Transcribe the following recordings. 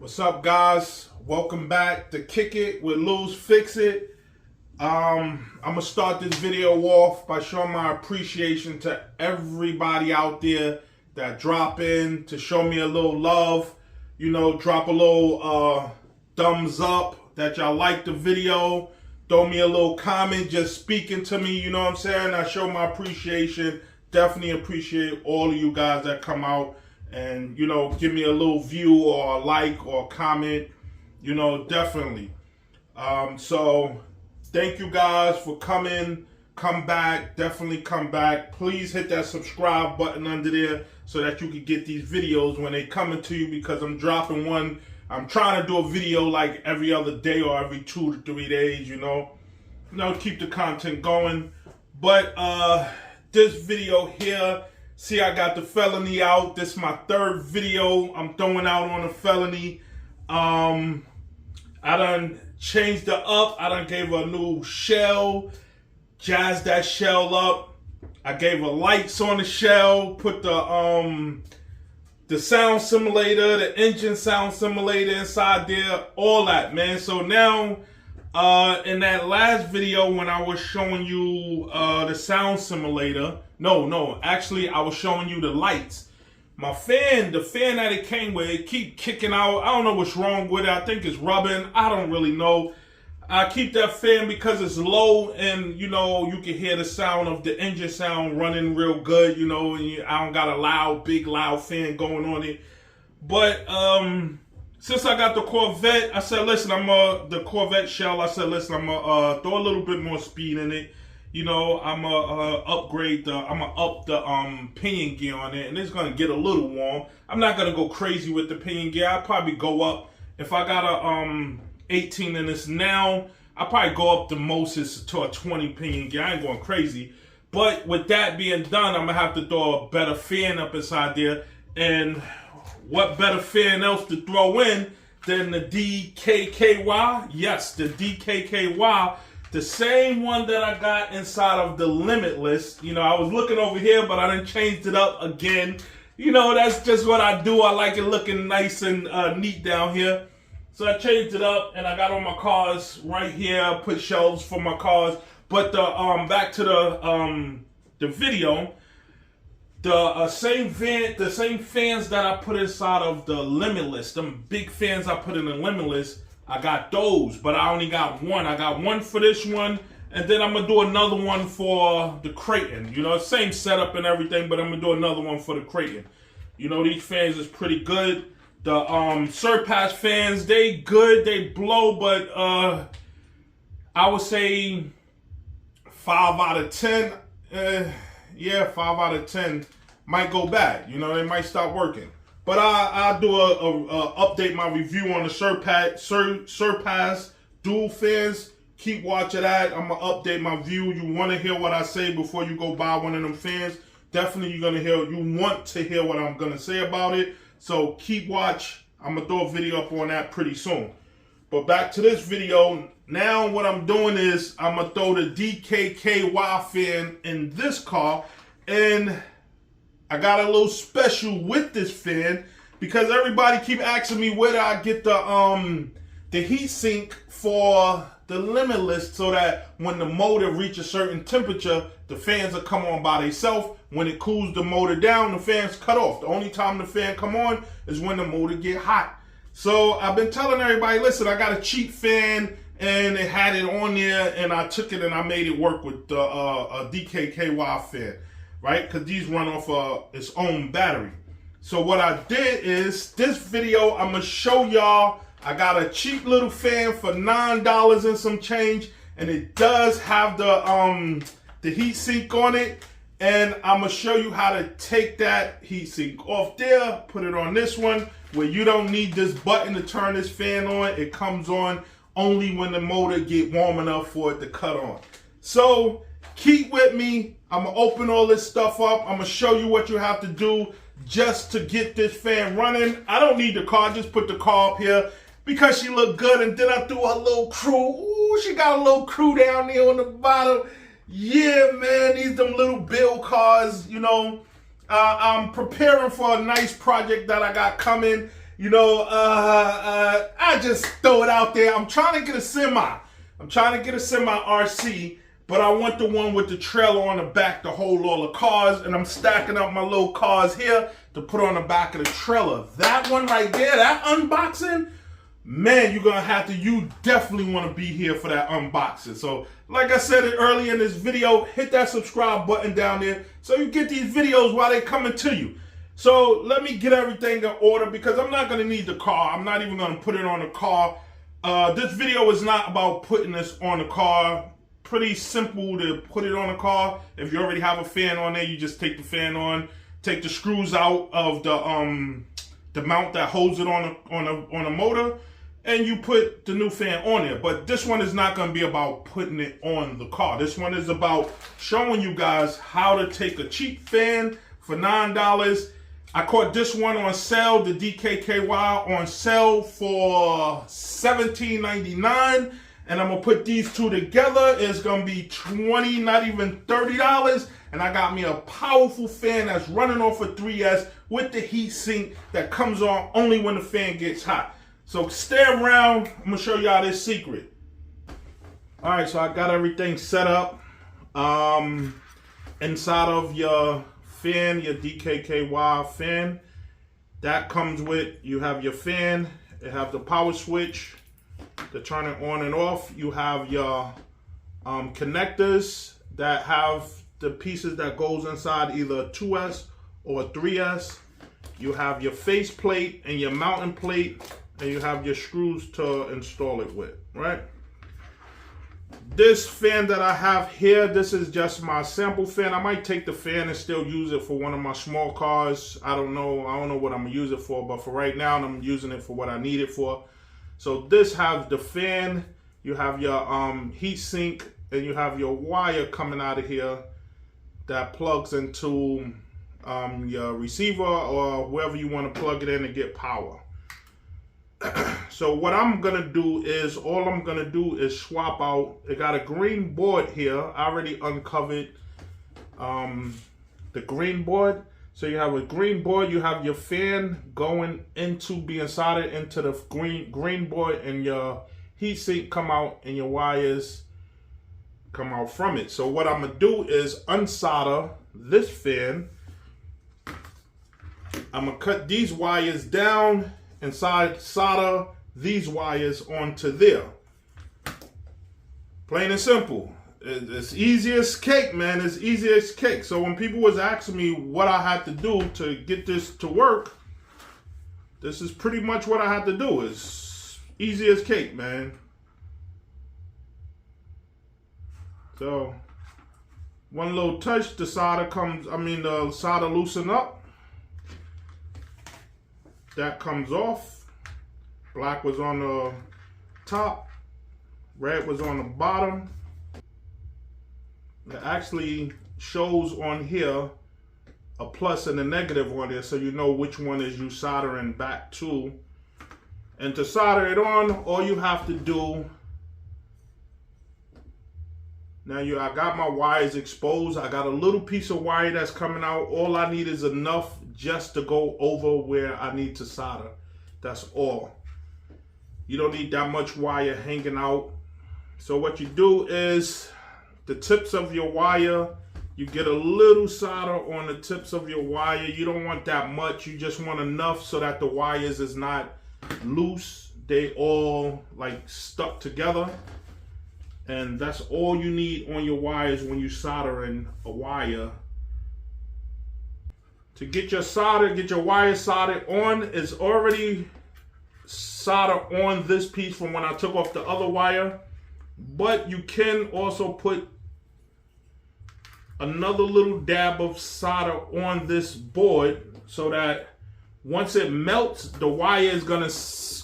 What's up, guys? Welcome back to Kick It with Lose Fix It. I'm gonna start this video off by showing my appreciation to everybody out there that drop in to show me a little love. You know, drop a little thumbs up that y'all like the video. Throw me a little comment just speaking to me, you know what I'm saying? I show my appreciation. Definitely appreciate all of you guys that come out and, you know, give me a little view or a like or a comment, you know, definitely. So thank you guys for coming. Come back, definitely come back. Please hit that subscribe button under there so that you can get these videos when they coming to you, because I'm dropping one. I'm trying to do a video like every other day or every 2 to 3 days, you know, keep the content going. But this video here, see, I got the Felony out. This is my 3rd video I'm throwing out on the Felony. I done changed it up. I done gave her a new shell, jazzed that shell up. I gave her lights on the shell, put the sound simulator, the engine sound simulator inside there, all that, man. So now, in that last video when I was showing you the sound simulator, actually I was showing you the lights. My fan, the fan that it came with, it keep kicking out. I don't know what's wrong with it. I think it's rubbing. I don't really know. I keep that fan because it's low and, you know, you can hear the sound of the engine sound running real good, you know, and I don't got a big loud fan going on it. But since I got the Corvette, I said, listen, the Corvette shell, I said, listen, I'm gonna throw a little bit more speed in it. You know, I'm gonna up the pinion gear on it, and it's gonna get a little warm. I'm not gonna go crazy with the pinion gear. I'll probably go up, if I got a 18 in this now, I'll probably go up the most to a 20 pinion gear. I ain't going crazy. But with that being done, I'm gonna have to throw a better fan up inside there. And what better fan else to throw in than the DKKY? Yes, the DKKY. The same one that I got inside of the Limitless. You know, I was looking over here, but I done changed it up again. You know, that's just what I do. I like it looking nice and neat down here. So I changed it up, and I got on my cars right here. I put shelves for my cars. But back to the video. The same fans that I put inside of the Limitless, them big fans I put in the Limitless, I got those, but I only got one. I got one for this one, and then I'm gonna do another one for the Creighton. You know, same setup and everything, but I'm gonna do another one for the Creighton. You know, these fans is pretty good. The Surpass fans, they good, they blow, but I would say 5 out of 10. Yeah, 5 out of 10 might go bad. You know, they might stop working. But I'll do update my review on the Surpass dual fans. Keep watching that. I'm gonna update my view. You want to hear what I say before you go buy one of them fans? Definitely, you want to hear what I'm gonna say about it. So keep watch. I'm gonna throw a video up on that pretty soon. But back to this video. Now what I'm doing is I'm gonna throw the DKKY fan in this car, and I got a little special with this fan because everybody keep asking me where do I get the heatsink for the Limitless, so that when the motor reaches a certain temperature, the fans will come on by themselves. When it cools the motor down, the fans cut off. The only time the fan come on is when the motor get hot. So I've been telling everybody, listen, I got a cheap fan and it had it on there, and I took it and I made it work with the a DKKY fan, right? Because these run off its own battery. So what I did is, this video, I'm going to show y'all, I got a cheap little fan for $9 and some change, and it does have the heatsink on it. And I'm going to show you how to take that heatsink off there, put it on this one, where you don't need this button to turn this fan on. It comes on only when the motor get warm enough for it to cut on. So keep with me. I'm going to open all this stuff up. I'm going to show you what you have to do just to get this fan running. I don't need the car. Just put the car up here because she looked good. And then I threw a little crew. Ooh, she got a little crew down there on the bottom. Yeah, man, these them little build cars, you know. I'm preparing for a nice project that I got coming. You know, I just throw it out there. I'm trying to get a semi. I'm trying to get a semi RC, but I want the one with the trailer on the back to hold all the cars, and I'm stacking up my little cars here to put on the back of the trailer. That one right there, that unboxing, man, you definitely want to be here for that unboxing. So, like I said earlier in this video, hit that subscribe button down there so you get these videos while they're coming to you. So, let me get everything in order because I'm not going to need the car. I'm not even going to put it on the car. This video is not about putting this on the car. Pretty simple to put it on the car. If you already have a fan on there, you just take the fan on, take the screws out of the mount that holds it on a motor, and you put the new fan on there. But this one is not going to be about putting it on the car. This one is about showing you guys how to take a cheap fan for $9. I caught this one on sale, the DKKY on sale for $17.99. And I'm going to put these two together. It's going to be $20, not even $30. And I got me a powerful fan that's running off a 3S with the heat sink that comes on only when the fan gets hot. So stay around. I'm going to show y'all this secret. All right, so I got everything set up. Inside of your fan, your DKKY fan, that comes with, you have your fan, you have the power switch to turn it on and off. You have your connectors that have the pieces that goes inside either a 2S or a 3S. You have your face plate and your mounting plate, and you have your screws to install it with, right? This fan that I have here, this is just my sample fan. I might take the fan and still use it for one of my small cars. I don't know what I'm gonna use it for, but for right now, I'm using it for what I need it for. So this has the fan, you have your heat sink, and you have your wire coming out of here that plugs into your receiver or wherever you want to plug it in to get power. So what I'm gonna do is, all I'm gonna do is swap out. It got a green board here. I already uncovered the green board. So you have a green board, you have your fan going into being soldered into the green board, and your heat sink come out and your wires come out from it. So what I'm gonna do is unsolder this fan. I'm gonna cut these wires down and solder these wires onto there. Plain and simple. It's easy as cake, man. It's easy as cake. So when people was asking me what I had to do to get this to work, this is pretty much what I had to do. It's easy as cake, man. So one little touch, the solder loosen up. That comes off. Black was on the top, red was on the bottom. It actually shows on here a plus and a negative on there, so you know which one is you soldering back to. And to solder it on, all you have to do, I got my wires exposed. I got a little piece of wire that's coming out. All I need is enough just to go over where I need to solder. That's all. You don't need that much wire hanging out. So what you do is, the tips of your wire, you get a little solder on the tips of your wire. You don't want that much. You just want enough so that the wires is not loose. They all like stuck together. And that's all you need on your wires when you soldering a wire. To get your wire soldered on, is already solder on this piece from when I took off the other wire. But you can also put another little dab of solder on this board so that once it melts, the wire is gonna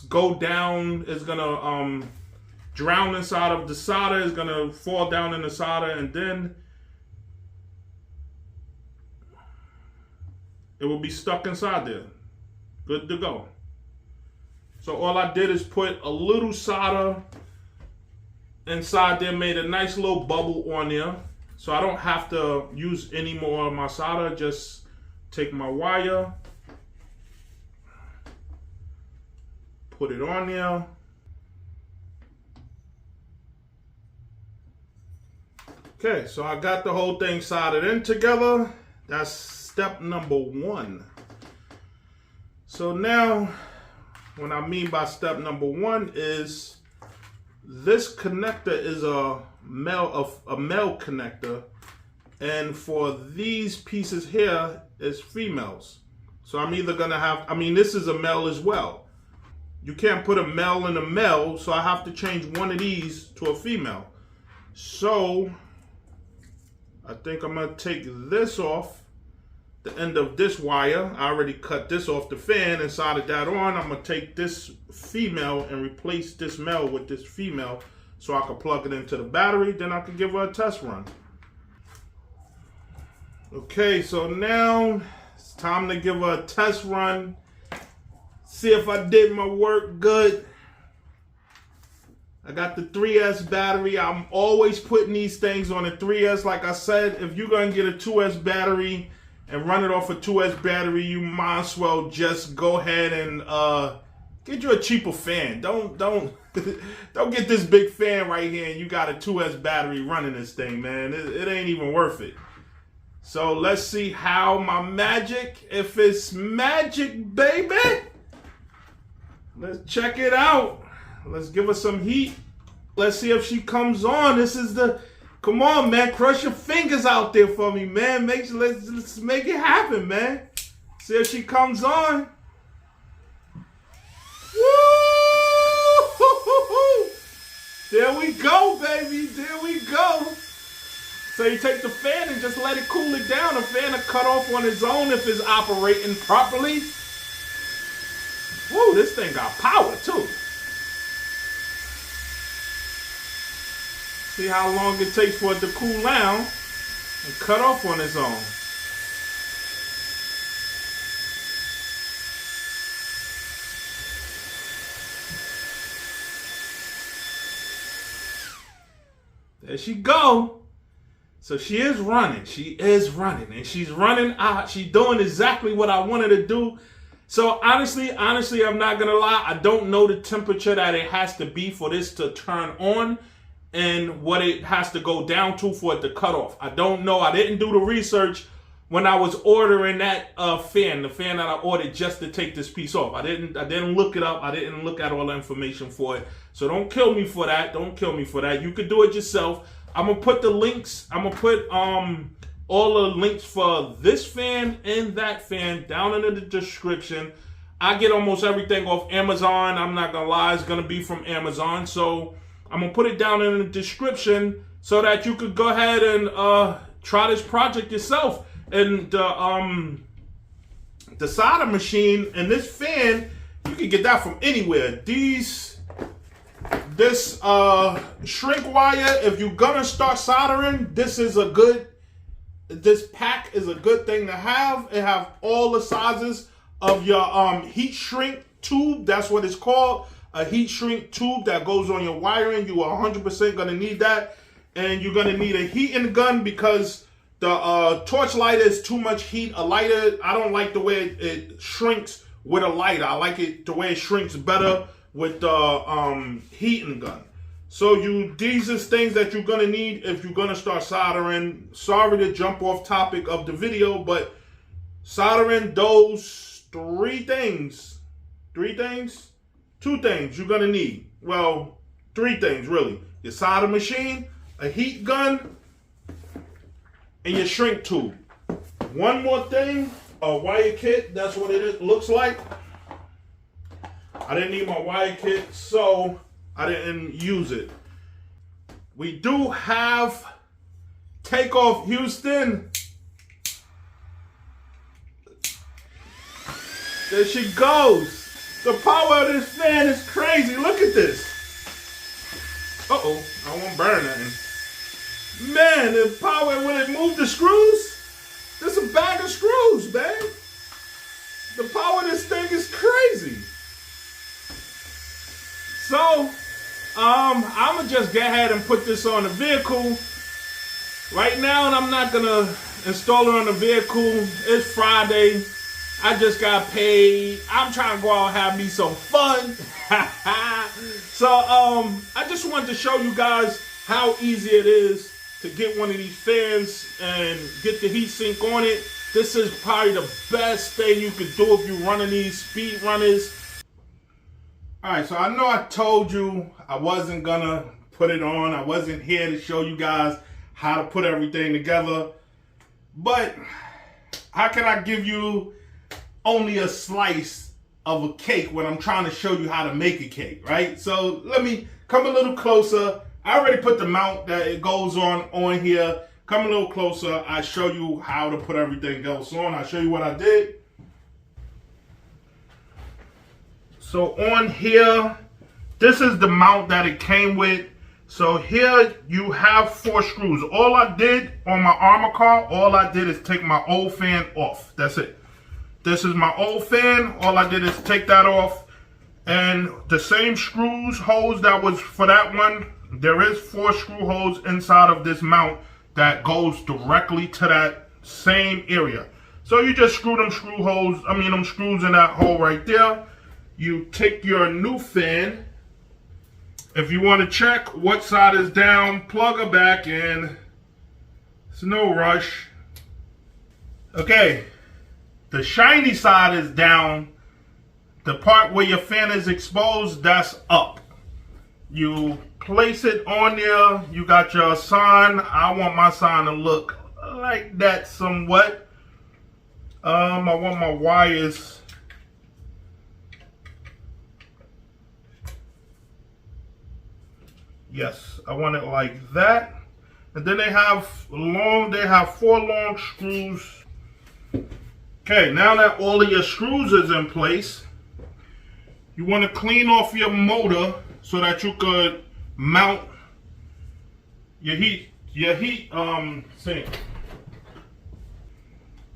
go down, it's gonna drown inside of the solder, it's gonna fall down in the solder, and then it will be stuck inside there. Good to go. So all I did is put a little solder inside there, made a nice little bubble on there. So I don't have to use any more of my solder. Just take my wire, put it on there. Okay, so I got the whole thing soldered in together. That's step number 1. So now, what I mean by step number 1 is this connector is a male connector, and for these pieces here is females. So I'm either gonna have, this is a male as well. You can't put a male in a male, so I have to change one of these to a female. So I think I'm gonna take this off the end of this wire. I already cut this off the fan and soldered that on. I'm gonna take this female and replace this male with this female so I can plug it into the battery. Then I can give her a test run. Okay, so now it's time to give her a test run. See if I did my work good. I got the 3S battery. I'm always putting these things on a 3S. Like I said, if you're gonna get a 2S battery and run it off a 2S battery, you might as well just go ahead and get you a cheaper fan. Don't get this big fan right here and you got a 2S battery running this thing, man. It ain't even worth it. So let's see how my magic, if it's magic, baby. Let's check it out. Let's give her some heat. Let's see if she comes on. This is the, come on, man. Crush your fingers out there for me, man. Let's make it happen, man. See if she comes on. Woo! There we go, baby. There we go. So you take the fan and just let it cool it down. The fan will cut off on its own if it's operating properly. Woo, this thing got power too. See how long it takes for it to cool down and cut off on its own. There she go. So she is running. And she's running out. She's doing exactly what I wanted to do. So honestly, I'm not gonna lie. I don't know the temperature that it has to be for this to turn on and what it has to go down to for it to cut off. I don't know. I didn't do the research when I was ordering that fan, the fan that I ordered just to take this piece off. I didn't look it up. I didn't look at all the information for it. So don't kill me for that. Don't kill me for that. You could do it yourself. I'm gonna put the links. I'm gonna put all the links for this fan and that fan down in the description. I get almost everything off Amazon. I'm not gonna lie, it's gonna be from Amazon. So I'm gonna put it down in the description so that you could go ahead and try this project yourself. And the solder machine and this fan, you can get that from anywhere. This shrink wire, if you're gonna start soldering, this pack is a good thing to have. It have all the sizes of your heat shrink tube. That's what it's called, a heat shrink tube that goes on your wiring. You are 100% gonna need that, and you're gonna need a heating gun because the torch lighter is too much heat. A lighter, I don't like the way it shrinks with a lighter. I like it the way it shrinks better with the heating gun. So these are things that you're gonna need if you're gonna start soldering. Sorry to jump off topic of the video, but soldering those two things you're gonna need. Well, 3 things really. Your solder machine, a heat gun, and your shrink tube. One more thing, a wire kit. That's what it looks like. I didn't need my wire kit, so I didn't use it. We do have Takeoff Houston. There she goes. The power of this fan is crazy. Look at this. Uh-oh, I won't burn nothing. Man, the power, when it moved the screws, there's a bag of screws, man. The power of this thing is crazy. So, I'm gonna just go ahead and put this on the vehicle. Right now, I'm not gonna install it on the vehicle. It's Friday. I just got paid. I'm trying to go out and have me some fun. So I just wanted to show you guys how easy it is to get one of these fans and get the heatsink on it. This is probably the best thing you could do if you're running these speed runners. Alright, so I know I told you I wasn't gonna put it on. I wasn't here to show you guys how to put everything together. But how can I give you only a slice of a cake when I'm trying to show you how to make a cake, right? So let me come a little closer. I already put the mount that it goes on here. Come a little closer. I show you how to put everything else on. I'll show you what I did. So on here, this is the mount that it came with. So here you have 4 screws. All I did on my Arrma car, all I did is take my old fan off. That's it. This is my old fan. All I did is take that off. And the same screws, holes that was for that one, there is 4 screw holes inside of this mount that goes directly to that same area. So you just screw them them screws in that hole right there. You take your new fan. If you want to check what side is down, plug her back in. It's no rush. Okay. The shiny side is down. The part where your fan is exposed, that's up. You place it on there. You got your sign. I want my sign to look like that somewhat. I want my wires. Yes, I want it like that. And then they have 4 long screws. Okay, now that all of your screws is in place, you want to clean off your motor so that you could mount your heat sink.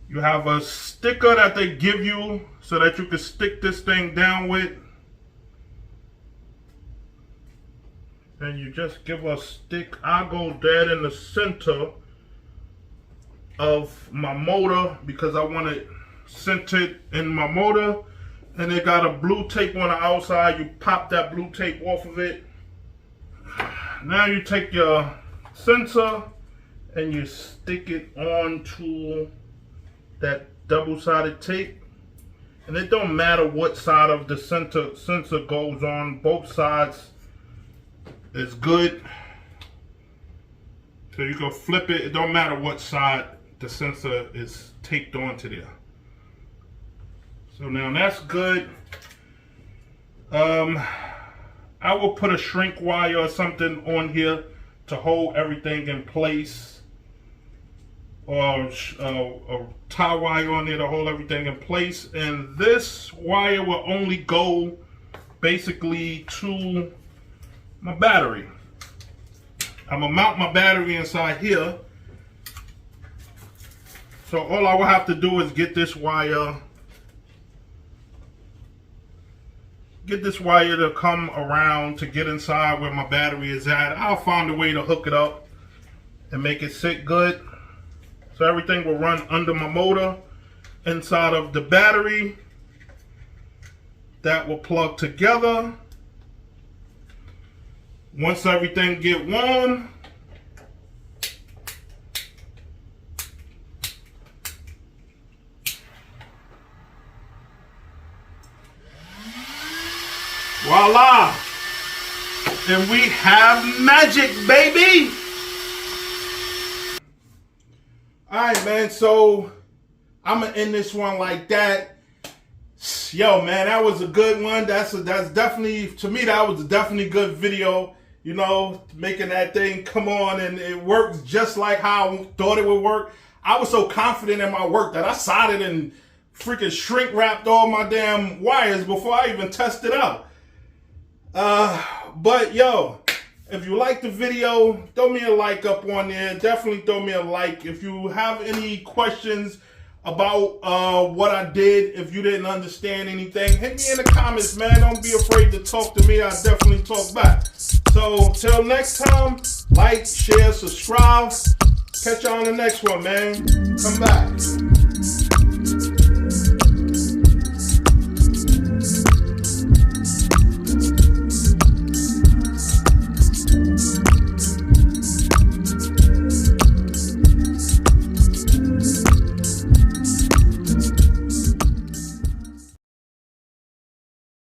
You have a sticker that they give you so that you can stick this thing down with. And you just give a stick. I go dead in the center of my motor because I want it centered in my motor. And they got a blue tape on the outside. You pop that blue tape off of it. Now you take your sensor and you stick it onto that double-sided tape. And it don't matter what side of the sensor goes on. Both sides is good. So you can flip it. It don't matter what side the sensor is taped onto there. So now that's good. I will put a shrink wire or something on here to hold everything in place, or a tie wire on there to hold everything in place. And this wire will only go basically to my battery. I'm gonna mount my battery inside here. So all I will have to do is get this wire to come around to get inside where my battery is at. I'll find a way to hook it up and make it sit good. So everything will run under my motor inside of the battery. That will plug together. Once everything get warm, voila! And we have magic, baby! Alright, man, so I'm gonna end this one like that. Yo, man, that was a good one. That's definitely, to me, that was a definitely good video. You know, making that thing come on, and it works just like how I thought it would work. I was so confident in my work that I soldered and freaking shrink wrapped all my damn wires before I even tested out. But yo, if you like the video, throw me a like up on there. Definitely throw me a like. If you have any questions about what I did, if you didn't understand anything, hit me in the comments, man. Don't be afraid to talk to me. I'll definitely talk back. So till next time, like, share, subscribe. Catch you on the next one, man. Come back.